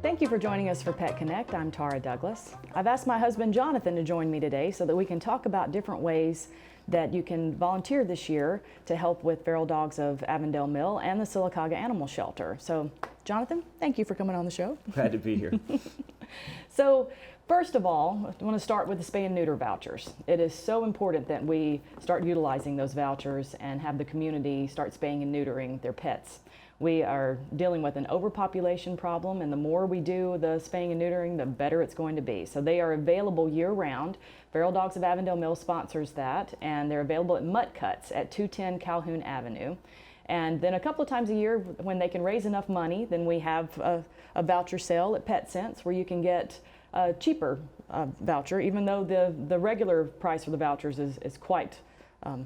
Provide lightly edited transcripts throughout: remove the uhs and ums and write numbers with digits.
Thank you for joining us for Pet Connect. I'm Tara Douglas. I've asked my husband Jonathan to join me today so that we can talk about different ways that you can volunteer this year to help with feral dogs of Avondale Mill and the Sylacauga Animal Shelter. So, Jonathan, thank you for coming on the show. Glad to be here. So, first of all, I want to start with the spay and neuter vouchers. It is so important that we start utilizing those vouchers and have the community start spaying and neutering their pets. We are dealing with an overpopulation problem, and the more we do the spaying and neutering, the better it's going to be. So they are available year-round. Feral Dogs of Avondale Mill sponsors that, and they're available at Mutt Cuts at 210 Calhoun Avenue. And then a couple of times a year, when they can raise enough money, then we have a voucher sale at PetSense where you can get a cheaper voucher, even though the regular price for the vouchers is quite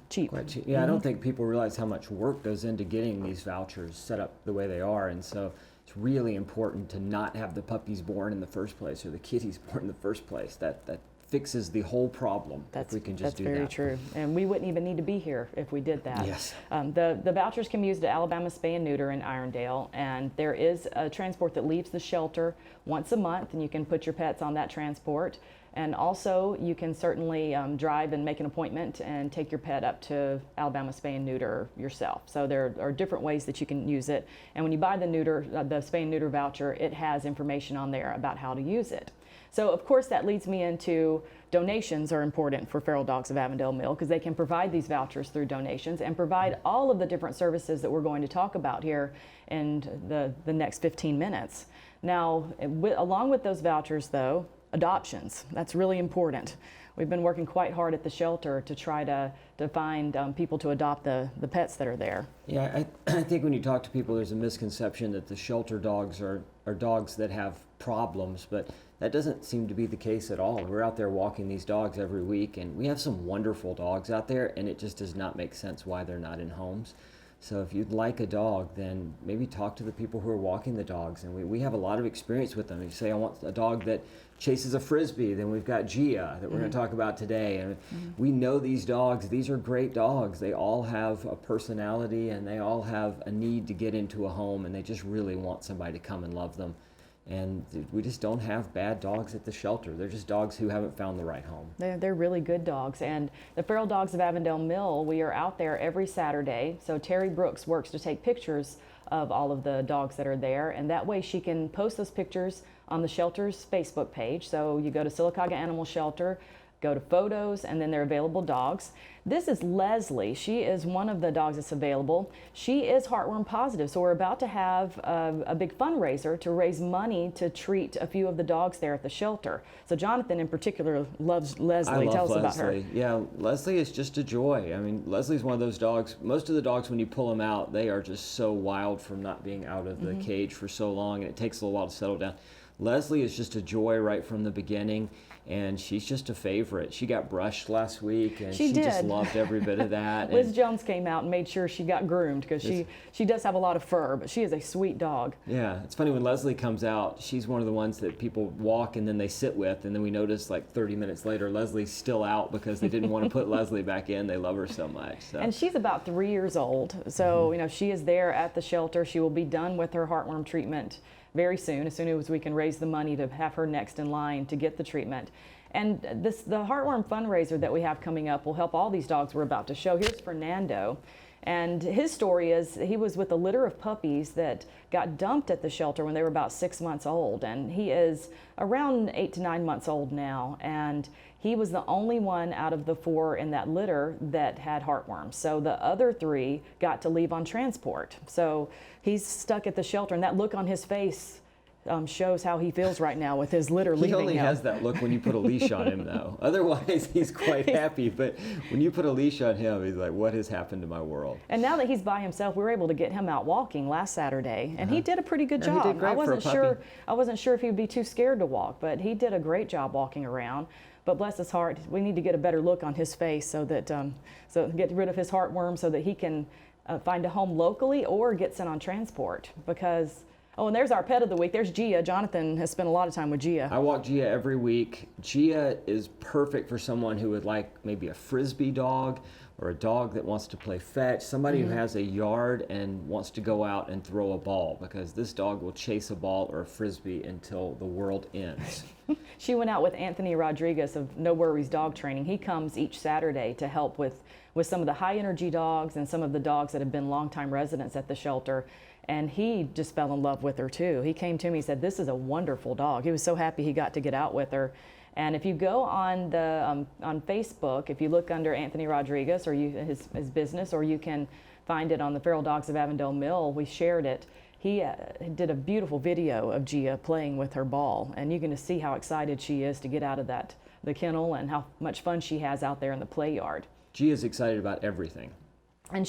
cheap. Quite cheap. Yeah, I don't think people realize how much work goes into getting these vouchers set up the way they are, and so it's really important to not have the puppies born in the first place or the kitties born in the first place. That fixes the whole problem if we can just do that. That's very true, and we wouldn't even need to be here if we did that. Yes. The vouchers can be used at Alabama Spay and Neuter in Irondale, and there is a transport that leaves the shelter once a month, and you can put your pets on that transport. And also, you can certainly drive and make an appointment and take your pet up to Alabama Spay and Neuter yourself. So there are different ways that you can use it. And when you buy the spay and neuter voucher, it has information on there about how to use it. So of course, that leads me into donations are important for Feral Dogs of Avondale Mill because they can provide these vouchers through donations and provide all of the different services that we're going to talk about here in the next 15 minutes. Now, along with those vouchers, though, adoptions. That's really important. We've been working quite hard at the shelter to try to find people to adopt the pets that are there. Yeah, I think when you talk to people, there's a misconception that the shelter dogs are dogs that have problems, but that doesn't seem to be the case at all. We're out there walking these dogs every week, and we have some wonderful dogs out there, and it just does not make sense why they're not in homes. So if you'd like a dog, then maybe talk to the people who are walking the dogs. And we have a lot of experience with them. If you say, I want a dog that chases a Frisbee, then we've got Gia that we're going to talk about today. And we know these dogs. These are great dogs. They all have a personality, and they all have a need to get into a home, and they just really want somebody to come and love them. And we just don't have bad dogs at the shelter. They're just dogs who haven't found the right home. They're really good dogs. And the Feral Dogs of Avondale Mill, we are out there every Saturday. So Terry Brooks works to take pictures of all of the dogs that are there. And that way she can post those pictures on the shelter's Facebook page. So you go to Sylacauga Animal Shelter, go to photos, and then they're available dogs. This is Leslie. She is one of the dogs that's available. She is heartworm positive, so we're about to have a big fundraiser to raise money to treat a few of the dogs there at the shelter. So Jonathan in particular loves Leslie. Tell us about her. Yeah, Leslie is just a joy. I mean, Leslie's one of those dogs. Most of the dogs, when you pull them out, they are just so wild from not being out of the cage for so long, and it takes a little while to settle down. Leslie is just a joy right from the beginning, and she's just a favorite. She got brushed last week, and she just loved every bit of that. Liz Jones came out and made sure she got groomed because she does have a lot of fur, but she is a sweet dog. Yeah, it's funny when Leslie comes out, she's one of the ones that people walk and then they sit with, and then we notice like 30 minutes later, Leslie's still out because they didn't want to put Leslie back in. They love her so much. So. And she's about 3 years old, so you know she is there at the shelter. She will be done with her heartworm treatment very soon as we can raise the money to have her next in line to get the treatment. And the heartworm fundraiser that we have coming up will help all these dogs we're about to show. Here's Fernando. And his story is he was with a litter of puppies that got dumped at the shelter when they were about 6 months old. And he is around 8 to 9 months old now. And he was the only one out of the 4 in that litter that had heartworms. So the other 3 got to leave on transport. So he's stuck at the shelter, and that look on his face shows how he feels right now with his litter leaving him. He only has that look when you put a leash on him, though. Otherwise, he's quite happy. But when you put a leash on him, he's like, what has happened to my world? And now that he's by himself, we were able to get him out walking last Saturday, and he did a pretty good job. He did great for a puppy. I wasn't sure if he would be too scared to walk, but he did a great job walking around. But bless his heart, we need to get a better look on his face so that get rid of his heartworm so that he can find a home locally or get sent on transport. Because and there's our pet of the week. There's Gia. Jonathan has spent a lot of time with Gia. I walk Gia every week. Gia is perfect for someone who would like maybe a Frisbee dog, or a dog that wants to play fetch, somebody who has a yard and wants to go out and throw a ball, because this dog will chase a ball or a frisbee until the world ends. She went out with Anthony Rodriguez of No Worries Dog Training. He comes each Saturday to help with some of the high energy dogs and some of the dogs that have been longtime residents at the shelter. And he just fell in love with her too. He came to me and said, "This is a wonderful dog." He was so happy he got to get out with her. And if you go on the on Facebook, if you look under Anthony Rodriguez or his business, or you can find it on the Feral Dogs of Avondale Mill, we shared it. He did a beautiful video of Gia playing with her ball, and you can see how excited she is to get out of the kennel and how much fun she has out there in the play yard. Gia's excited about everything. And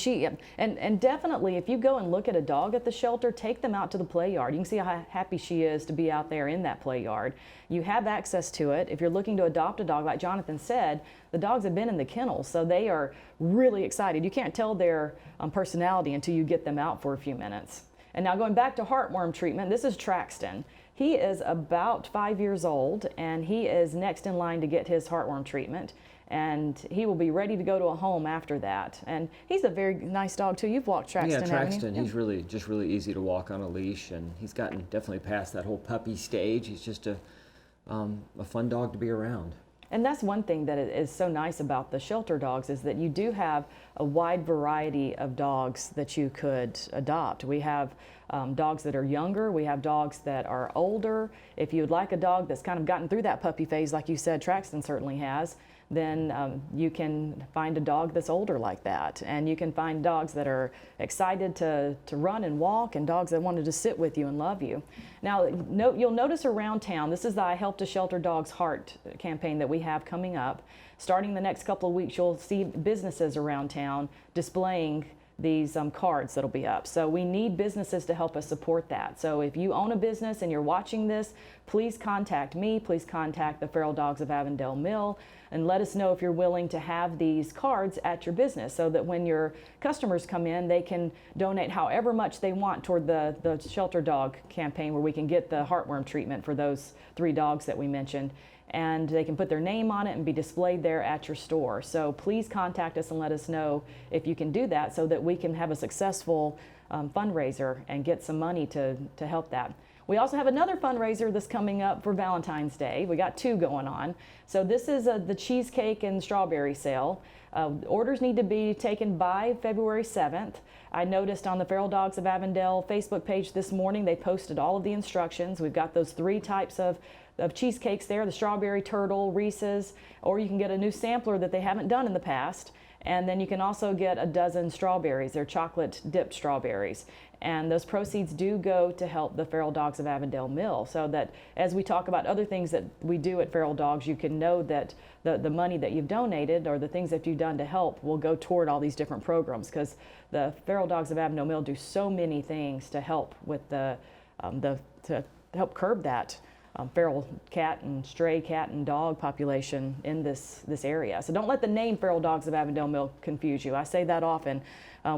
and definitely, if you go and look at a dog at the shelter, take them out to the play yard. You can see how happy she is to be out there in that play yard. You have access to it. If you're looking to adopt a dog, like Jonathan said, the dogs have been in the kennel, so they are really excited. You can't tell their personality until you get them out for a few minutes. And now going back to heartworm treatment, this is Traxton. He is about 5 years old, and he is next in line to get his heartworm treatment. And he will be ready to go to a home after that. And he's a very nice dog too. You've walked Traxton, Yeah, haven't you? Traxton, he's really easy to walk on a leash, and he's gotten definitely past that whole puppy stage. He's just a fun dog to be around. And that's one thing that is so nice about the shelter dogs, is that you do have a wide variety of dogs that you could adopt. We have dogs that are younger. We have dogs that are older. If you would like a dog that's kind of gotten through that puppy phase, like you said, Traxton certainly has, then you can find a dog that's older like that. And you can find dogs that are excited to run and walk, and dogs that wanted to sit with you and love you. Now, you'll notice around town, this is the I Help to Shelter Dogs Heart campaign that we have coming up. Starting the next couple of weeks, you'll see businesses around town displaying these cards that'll be up. So we need businesses to help us support that. So if you own a business and you're watching this, please contact me, please contact the Feral Dogs of Avondale Mill, and let us know if you're willing to have these cards at your business, so that when your customers come in, they can donate however much they want toward the shelter dog campaign, where we can get the heartworm treatment for those 3 dogs that we mentioned. And they can put their name on it and be displayed there at your store. So please contact us and let us know if you can do that, so that we can have a successful fundraiser and get some money to help that. We also have another fundraiser that's coming up for Valentine's Day. We got 2 going on. So this is the cheesecake and strawberry sale. Orders need to be taken by February 7th. I noticed on the Feral Dogs of Avondale Facebook page this morning, they posted all of the instructions. We've got those 3 types of cheesecakes there, the strawberry turtle, Reese's, or you can get a new sampler that they haven't done in the past. And then you can also get a dozen strawberries. They're chocolate dipped strawberries. And those proceeds do go to help the Feral Dogs of Avondale Mill, so that as we talk about other things that we do at Feral Dogs, you can know that the money that you've donated, or the things that you've done to help, will go toward all these different programs, because the Feral Dogs of Avondale Mill do so many things to help with to help curb that feral cat and stray cat and dog population in this area. So don't let the name Feral Dogs of Avondale Mill confuse you. I say that often.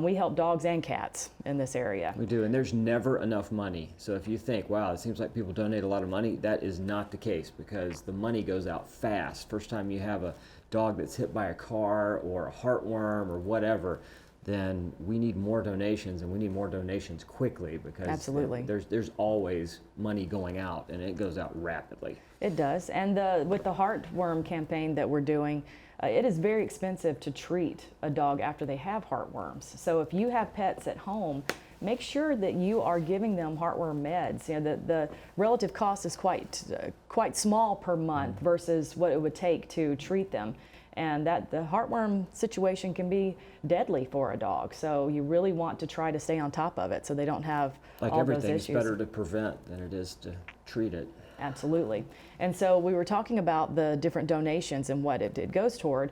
We help dogs and cats in this area. We do, and there's never enough money. So if you think, wow, it seems like people donate a lot of money, that is not the case, because the money goes out fast. First time you have a dog that's hit by a car or a heartworm or whatever, then we need more donations, and we need more donations quickly, because Absolutely. There's always money going out, and it goes out rapidly. It does. And with the heartworm campaign that we're doing, it is very expensive to treat a dog after they have heartworms. So if you have pets at home, make sure that you are giving them heartworm meds. You know, the relative cost is quite small per month versus what it would take to treat them. And that the heartworm situation can be deadly for a dog. So you really want to try to stay on top of it, so they don't have Like all those everything, it's issues. better to prevent than it is to treat it. Absolutely. And so we were talking about the different donations and what it goes toward.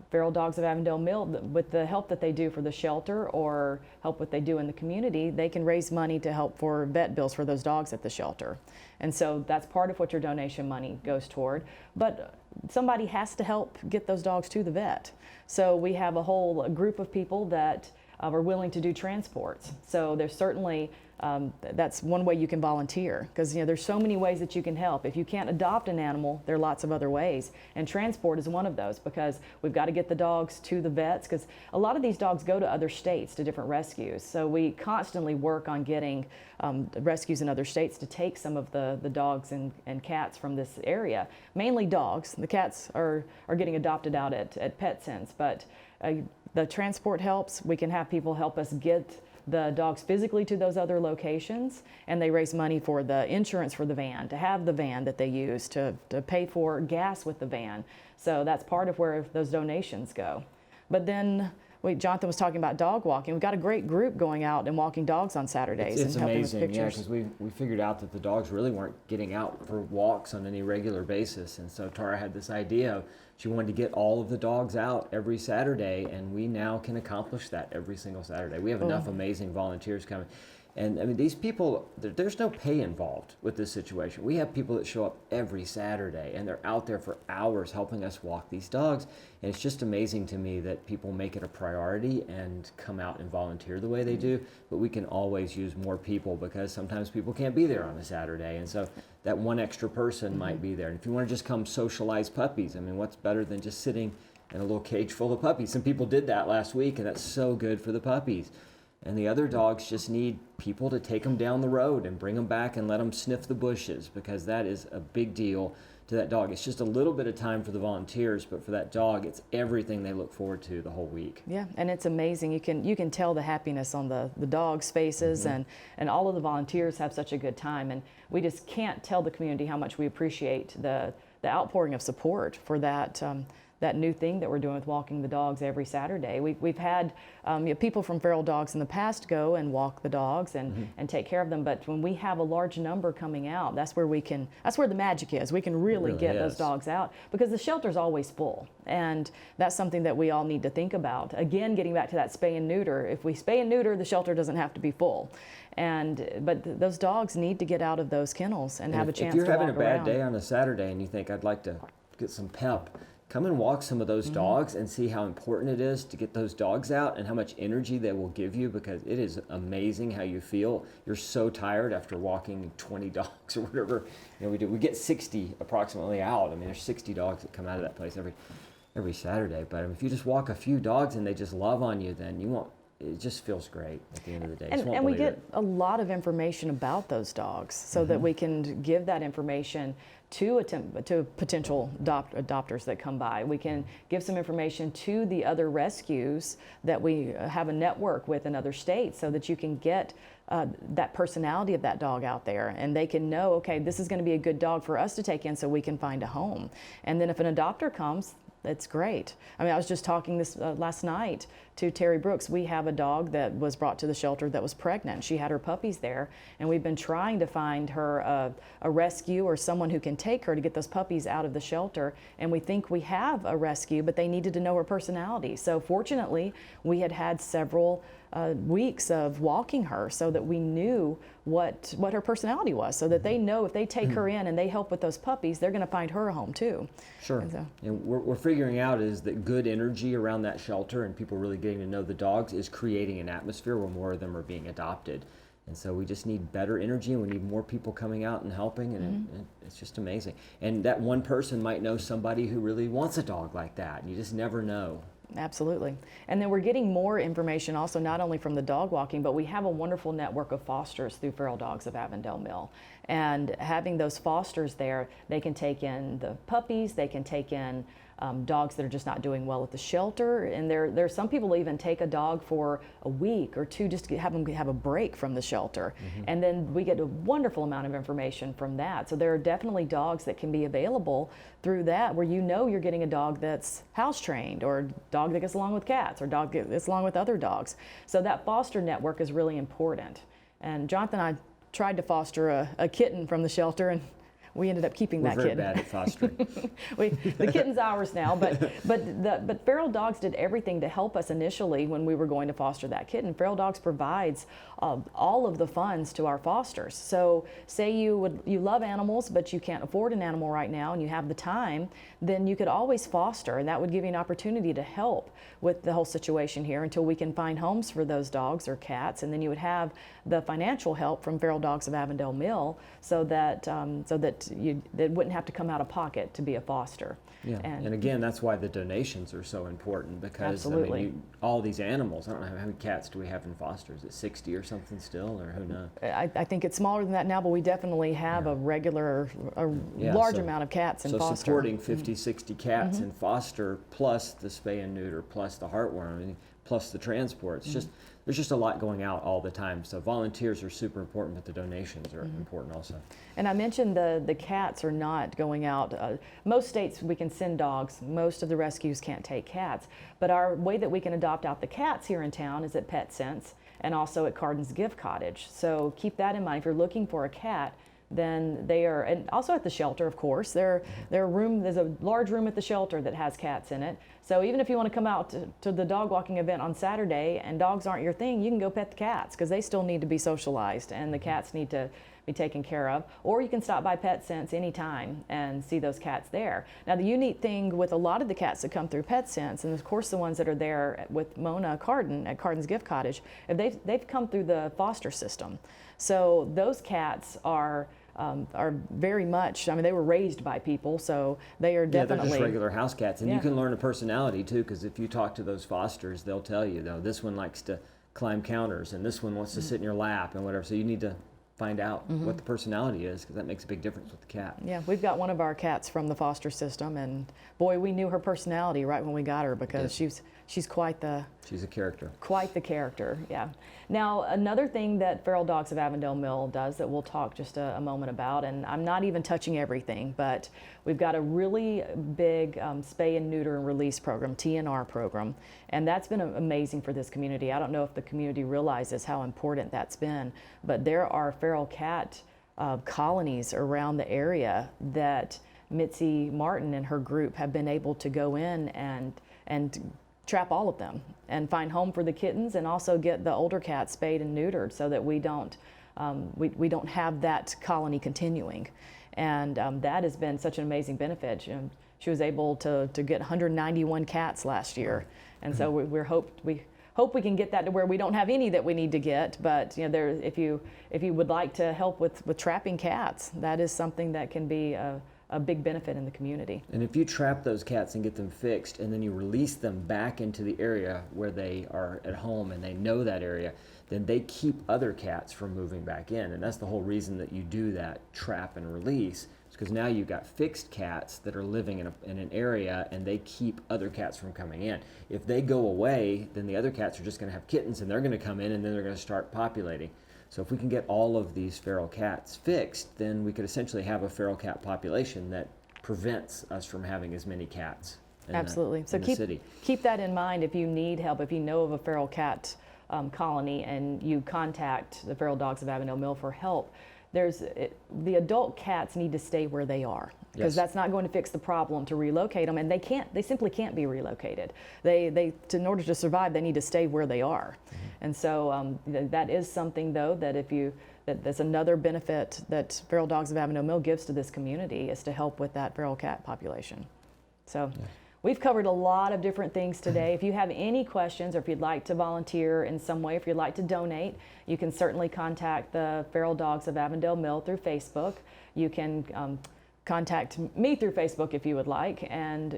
Feral Dogs of Avondale Mill, with the help that they do for the shelter or help what they do in the community, they can raise money to help for vet bills for those dogs at the shelter. And so that's part of what your donation money goes toward. But somebody has to help get those dogs to the vet. So we have a whole group of people that are willing to do transports. So there's certainly that's one way you can volunteer, because there's so many ways that you can help. If you can't adopt an animal, there are lots of other ways, and transport is one of those, because we've got to get the dogs to the vets, because a lot of these dogs go to other states to different rescues. So we constantly work on getting rescues in other states to take some of the dogs and cats from this area. Mainly dogs. The cats are getting adopted out at PetSense, but the transport helps. We can have people help us get the dogs physically to those other locations, and they raise money for the insurance for the van, to have the van that they use, to pay for gas with the van. So that's part of where those donations go. But then Jonathan was talking about dog walking. We've got a great group going out and walking dogs on Saturdays. It's and helping amazing, with yeah, pictures. because we figured out that the dogs really weren't getting out for walks on any regular basis. And so Tara had this idea. She wanted to get all of the dogs out every Saturday, and we now can accomplish that every single Saturday. We have enough amazing volunteers coming. And I mean, these people, there's no pay involved with this situation. We have people that show up every Saturday, and they're out there for hours helping us walk these dogs. And it's just amazing to me that people make it a priority and come out and volunteer the way they do. But we can always use more people, because sometimes people can't be there on a Saturday. And so that one extra person might be there. And if you want to just come socialize puppies, I mean, what's better than just sitting in a little cage full of puppies? Some people did that last week, and that's so good for the puppies. And the other dogs just need people to take them down the road and bring them back and let them sniff the bushes, because that is a big deal to that dog. It's just a little bit of time for the volunteers, but for that dog, it's everything they look forward to the whole week. Yeah, and it's amazing. You can tell the happiness on the dogs' faces, and all of the volunteers have such a good time. And we just can't tell the community how much we appreciate the outpouring of support for that that new thing that we're doing with walking the dogs every Saturday. We've had people from Feral Dogs in the past go and walk the dogs and take care of them, but when we have a large number coming out, that's where the magic is. We can really get those dogs out, because the shelter's always full, and that's something that we all need to think about. Again, getting back to that spay and neuter, if we spay and neuter, the shelter doesn't have to be full. But those dogs need to get out of those kennels and have a chance to walk around. If you're having a bad day on a Saturday and you think, I'd like to get some pep, come and walk some of those dogs and see how important it is to get those dogs out and how much energy they will give you, because it is amazing how you feel. You're so tired after walking 20 dogs or whatever we do. We get 60 approximately out. I mean, there's 60 dogs that come out of that place every Saturday. But if you just walk a few dogs and they just love on you, then you won't. It just feels great at the end of the day. And we get a lot of information about those dogs, so that we can give that information to potential adopters that come by. We can give some information to the other rescues that we have a network with in other states, so that you can get that personality of that dog out there, and they can know, okay, this is going to be a good dog for us to take in, so we can find a home. And then if an adopter comes, that's great. I mean, I was just talking this last night to Terry Brooks. We have a dog that was brought to the shelter that was pregnant. She had her puppies there, and we've been trying to find her a rescue or someone who can take her to get those puppies out of the shelter. And we think we have a rescue, but they needed to know her personality. So fortunately, we had several weeks of walking her, so that we knew what her personality was, so that they know if they take her in and they help with those puppies, they're going to find her a home too. Sure. And we're figuring out is that good energy around that shelter and people really getting to know the dogs is creating an atmosphere where more of them are being adopted. And so we just need better energy, and we need more people coming out and helping, and it's just amazing. And that one person might know somebody who really wants a dog like that, and you just never know. Absolutely. And then we're getting more information also, not only from the dog walking, but we have a wonderful network of fosters through Feral Dogs of Avondale Mill. And having those fosters there, they can take in the puppies, they can take in dogs that are just not doing well at the shelter. And there's some people even take a dog for a week or two just to have them have a break from the shelter. And then we get a wonderful amount of information from that. So there are definitely dogs that can be available through that, where you're getting a dog that's house trained, or a dog that gets along with cats, or a dog that gets along with other dogs. So that foster network is really important. And Jonathan and I tried to foster a kitten from the shelter, and we ended up keeping We're that very kitten. bad at fostering. The kitten's ours now, but Feral Dogs did everything to help us initially when we were going to foster that kitten. Feral Dogs provides all of the funds to our fosters. So say you love animals, but you can't afford an animal right now and you have the time, then you could always foster, and that would give you an opportunity to help with the whole situation here until we can find homes for those dogs or cats, and then you would have the financial help from Feral Dogs of Avondale Mill so that they wouldn't have to come out of pocket to be a foster. Yeah, and again, that's why the donations are so important, because Absolutely. I mean, all these animals, I don't know how many cats do we have in foster? Is it 60 or something still, or who knows? I think it's smaller than that now, but we definitely have a large so- amount of cats in So foster. supporting 50, 60 cats in foster, plus the spay and neuter, plus the heartworm, plus the transport. It's just, there's just a lot going out all the time. So volunteers are super important, but the donations are important also. And I mentioned the cats are not going out. Most states we can send dogs. Most of the rescues can't take cats. But our way that we can adopt out the cats here in town is at PetSense and also at Carden's Gift Cottage. So keep that in mind. If you're looking for a cat, then they are, and also at the shelter, of course. There's a large room at the shelter that has cats in it. So even if you want to come out to the dog walking event on Saturday and dogs aren't your thing, you can go pet the cats because they still need to be socialized and the cats need to be taken care of. Or you can stop by PetSense anytime and see those cats there. Now the unique thing with a lot of the cats that come through PetSense, and of course the ones that are there with Mona Carden at Carden's Gift Cottage, they've come through the foster system. So those cats are very much, I mean, they were raised by people, so they are Yeah, definitely. they're just regular house cats. And Yeah. you can learn a personality too, because if you talk to those fosters, they'll tell you, though, this one likes to climb counters and this one wants to sit in your lap and whatever. So you need to find out what the personality is, because that makes a big difference with the cat. Yeah, we've got one of our cats from the foster system, and boy, we knew her personality right when we got her because she's quite the She's a character. character. Yeah. Now another thing that Feral Dogs of Avondale Mill does that we'll talk just a moment about, and I'm not even touching everything, but we've got a really big spay and neuter and release program, TNR program, and that's been amazing for this community. I don't know if the community realizes how important that's been, but there are feral cat colonies around the area that Mitzi Martin and her group have been able to go in and trap all of them and find home for the kittens, and also get the older cats spayed and neutered so that we don't have that colony continuing. And that has been such an amazing benefit. She was able to get 191 cats last year, and so we hope we can get that to where we don't have any that we need to get. But if you would like to help with trapping cats, that is something that can be a big benefit in the community. And if you trap those cats and get them fixed, and then you release them back into the area where they are at home and they know that area, then they keep other cats from moving back in. And that's the whole reason that you do that trap and release, is because now you've got fixed cats that are living in an area, and they keep other cats from coming in. If they go away, then the other cats are just going to have kittens, and they're going to come in, and then they're going to start populating. So if we can get all of these feral cats fixed, then we could essentially have a feral cat population that prevents us from having as many cats in Absolutely. So the city. keep that in mind if you need help. If you know of a feral cat colony and you contact the Feral Dogs of Avondale Mill for help, the adult cats need to stay where they are, because Yes. that's not going to fix the problem to relocate them, and they simply can't be relocated. In order to survive, they need to stay where they are. And so that is something, though, that's another benefit that Feral Dogs of Avondale Mill gives to this community, is to help with that feral cat population. So we've covered a lot of different things today. If you have any questions, or if you'd like to volunteer in some way, if you'd like to donate, you can certainly contact the Feral Dogs of Avondale Mill through Facebook. You can contact me through Facebook if you would like, and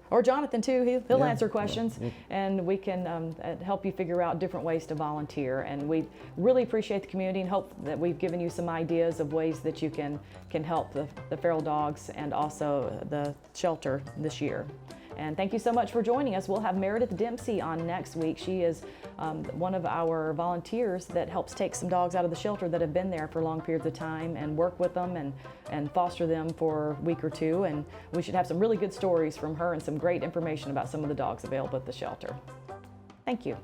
or Jonathan too. He'll answer questions, and we can help you figure out different ways to volunteer. And we really appreciate the community and hope that we've given you some ideas of ways that you can help the feral dogs and also the shelter this year. And thank you so much for joining us. We'll have Meredith Dempsey on next week. She is one of our volunteers that helps take some dogs out of the shelter that have been there for long periods of time, and work with them and foster them for a week or two. And we should have some really good stories from her and some great information about some of the dogs available at the shelter. Thank you.